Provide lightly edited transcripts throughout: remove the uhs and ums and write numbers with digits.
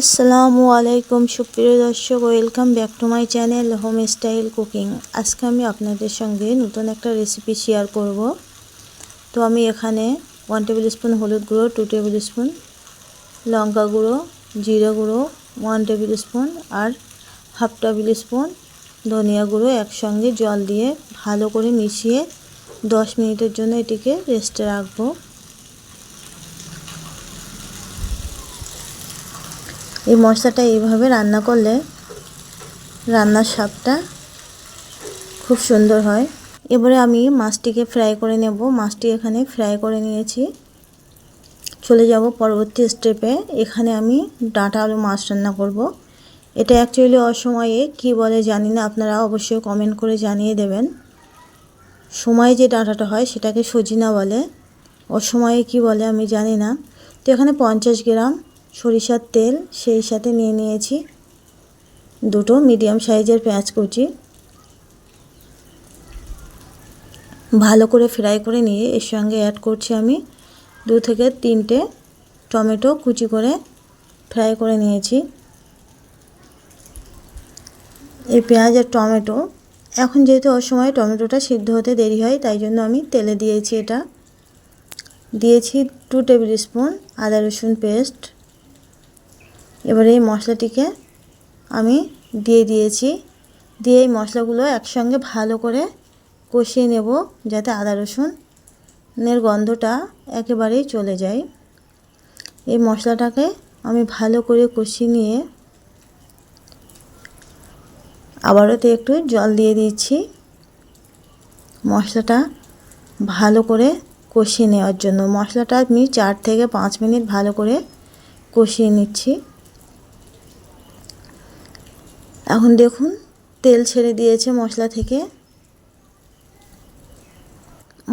আসসালামু আলাইকুম সুপ্রিয় দর্শক, welcome back to my channel home style cooking. আজকে আমি আপনাদের সঙ্গে নতুন একটা রেসিপি শেয়ার করব। তো আমি এখানে 1 টেবিল স্পুন হলুদ গুঁড়ো, 2 টেবিল স্পুন লঙ্কা গুঁড়ো, জিরে গুঁড়ো 1 টেবিল স্পুন আর হাফ টেবিল স্পুন ধনিয়া গুঁড়ো একসঙ্গে জল দিয়ে ভালো করে মিশিয়ে 10 মিনিটের জন্য এটিকে রেস্টে রাখবো। এই মশলাটা এইভাবে রান্না করলে রান্নার স্বাদটা খুব সুন্দর হয়। এবারে আমি মাছটিকে ফ্রাই করে নেব। মাছটি এখানে ফ্রাই করে নিয়েছি। চলে যাব পরবর্তী স্টেপে। এখানে আমি ডাঁটা আলু মাছ রান্না করব। এটা অ্যাকচুয়ালি অসময়ে কি বলে জানি না, আপনারা অবশ্যই কমেন্ট করে জানিয়ে দেবেন। সময়ে যে ডাঁটাটা হয় সেটাকে সজিনা বলে, অসময়ে কি বলে আমি জানি না। তো এখানে 50 গ্রাম সরিষার তেল, সেই সাথে নিয়ে নিয়েছি 2টো মিডিয়াম সাইজের পেঁয়াজ কুচি। ভালো করে ফ্রাই করে নিয়ে এর সঙ্গে অ্যাড করছি আমি 2 থেকে 3টে টমেটো কুচি করে ফ্রাই করে নিয়েছি। এই পেঁয়াজ আর টমেটো এখন যেহেতু অসময়ে টমেটোটা সিদ্ধ হতে দেরি হয়, তাই জন্য আমি তেলে দিয়েছি। এটা দিয়েছি 2 টেবিল স্পুন আদা রসুন পেস্ট। এবারে এই মশলাটিকে আমি দিয়ে দিয়েছি। দিয়ে এই মশলাগুলো একসঙ্গে ভালো করে কষিয়ে নেব, যাতে আদা রসুনের গন্ধটা একেবারেই চলে যায়। এই মশলাটাকে আমি ভালো করে কষিয়ে নিয়ে আবারও একটু জল দিয়ে দিচ্ছি মশলাটা ভালো করে কষিয়ে নেওয়ার জন্য। মশলাটা আমি 4 থেকে 5 মিনিট ভালো করে কষিয়ে নিচ্ছি। এখন দেখুন তেল ছেড়ে দিয়েছে মশলা থেকে,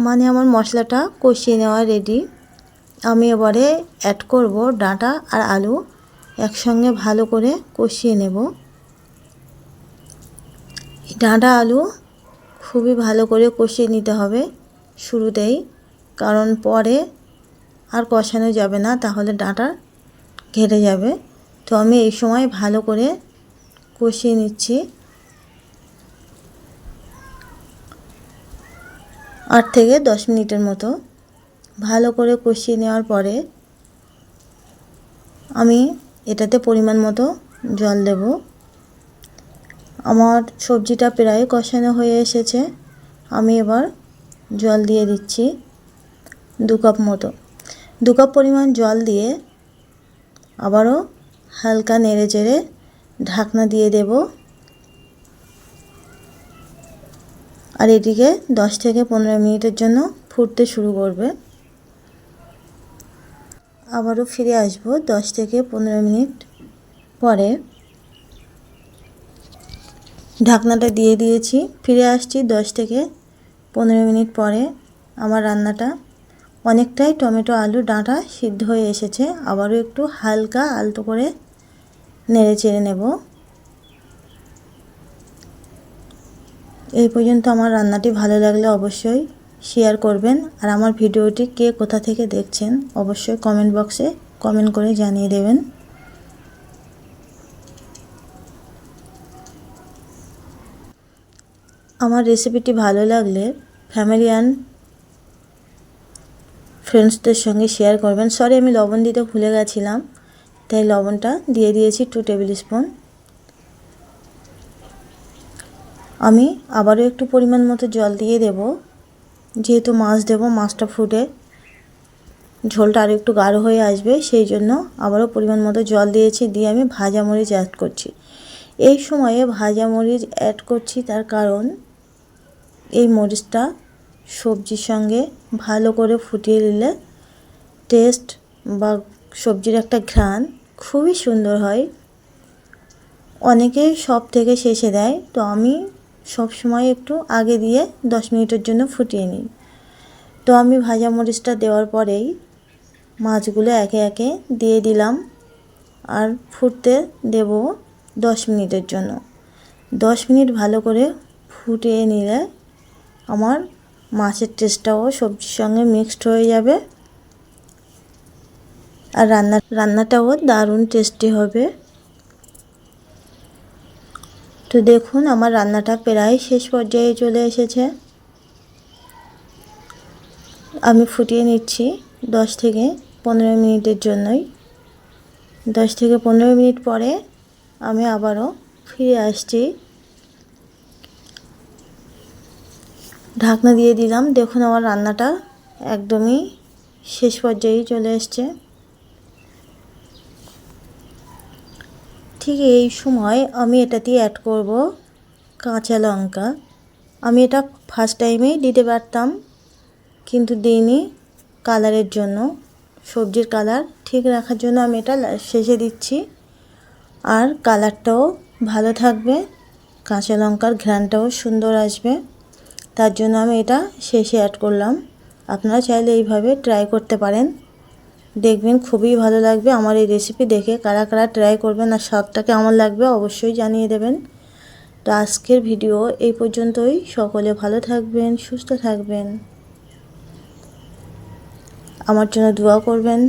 মানে আমার মশলাটা কষিয়ে নেওয়া রেডি। আমি এবারে অ্যাড করব ডাঁটা আর আলু, একসঙ্গে ভালো করে কষিয়ে নেব। ডাঁটা আলু খুবই ভালো করে কষিয়ে নিতে হবে শুরুতেই, কারণ পরে আর কষানো যাবে না, তাহলে ডাঁটা ঘেটে যাবে। তো আমি এই সময় ভালো করে কষিয়ে নিচ্ছি। 8 থেকে 10 মিনিটের মতো ভালো করে কষিয়ে নেওয়ার পরে আমি এটাতে পরিমাণ মতো জল দেব। আমার সবজিটা প্রায় কষানো হয়ে এসেছে। আমি এবার জল দিয়ে দিচ্ছি 2 কাপ মতো। 2 কাপ পরিমাণ জল দিয়ে আবারও হালকা নেড়ে চেড়ে ঢাকনা দিয়ে দেব। আর এটিকে 10 থেকে 15 মিনিটের জন্য ফুটতে শুরু করবে। আবারও ফিরে আসব 10 থেকে 15 মিনিট পরে। ঢাকনাটা দিয়ে দিয়েছি, ফিরে আসছি 10 থেকে 15 মিনিট পরে। আমার রান্নাটা অনেকটাই টমেটো আলু ডাঁটা সিদ্ধ হয়ে এসেছে। আবারও একটু হালকা আলতো করে নেড়ে চেড়ে নেব। এই পর্যন্ত আমার রান্নাটি ভালো লাগলে অবশ্যই শেয়ার করবেন। আর আমার ভিডিওটি কে কোথা থেকে দেখছেন অবশ্যই কমেন্ট বক্সে কমেন্ট করে জানিয়ে দেবেন। আমার রেসিপিটি ভালো লাগলে ফ্যামিলি অ্যান্ড ফ্রেন্ডসদের সঙ্গে শেয়ার করবেন। সরি, আমি লবণ দিতে ভুলে গেছিলাম, তাই লবণটা দিয়ে দিয়েছি 2 টেবিল স্পুন। আমি আবারও একটু পরিমাণ মতো জল দিয়ে দেব, যেহেতু মাছ দেব, মাছটা ফুটে ঝোলটা আরও একটু গাঢ় হয়ে আসবে, সেই জন্য আবারও পরিমাণ মতো জল দিয়েছি। দিয়ে আমি ভাজা মরিচ অ্যাড করছি। এই সময়ে ভাজা মরিচ অ্যাড করছি তার কারণ এই মরিচটা সবজির সঙ্গে ভালো করে ফুটিয়ে নিলে টেস্ট বা সবজির একটা ঘ্রাণ খুবই সুন্দর হয়। অনেকে সব থেকে শেষে দেয়, তো আমি সব সময় একটু আগে দিয়ে 10 মিনিটের জন্য ফুটিয়ে নিই। তো আমি ভাজা মরিচটা দেওয়ার পরেই মাছগুলো একে একে দিয়ে দিলাম আর ফুটতে দেব 10 মিনিটের জন্য। 10 মিনিট ভালো করে ফুটিয়ে নিলে আমার মাছের টেস্টটাও সবজির সঙ্গে মিক্সড হয়ে যাবে। আর রান্নাটাও দারুণ টেস্টি হবে। তো দেখুন আমার রান্নাটা প্রায় শেষ পর্যায়ে চলে এসেছে। আমি ফুটিয়ে নিচ্ছি 10 থেকে 15 মিনিটের জন্যই। 10 থেকে 15 মিনিট পরে আমি আবারও ফিরে আসছি। ঢাকনা দিয়ে দিলাম। দেখুন আমার রান্নাটা একদমই শেষ পর্যায়ে চলে এসছে। ঠিক এই সময় আমি এটাতে অ্যাড করব কাঁচা লঙ্কা। আমি এটা ফার্স্ট টাইমেই দিতে পারতাম, কিন্তু দিইনি কালারের জন্য, সবজির কালার ঠিক রাখার জন্য আমি এটা শেষে দিচ্ছি। আর কালারটাও ভালো থাকবে, কাঁচা লঙ্কার ঘ্রাণটাও সুন্দর আসবে, তার জন্য আমি এটা শেষে অ্যাড করলাম। আপনারা চাইলে এইভাবে ট্রাই করতে পারেন, দেখবেন খুবই ভালো লাগবে। আমার এই রেসিপি দেখে কারা কারা ট্রাই করবেন আর স্বাদটা কেমন লাগবে অবশ্যই জানিয়ে দেবেন। তো আজকের ভিডিও এই পর্যন্তই। সকলে ভালো থাকবেন, সুস্থ থাকবেন, আমার জন্য দোয়া করবেন।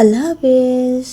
আল্লাহ হাফেজ।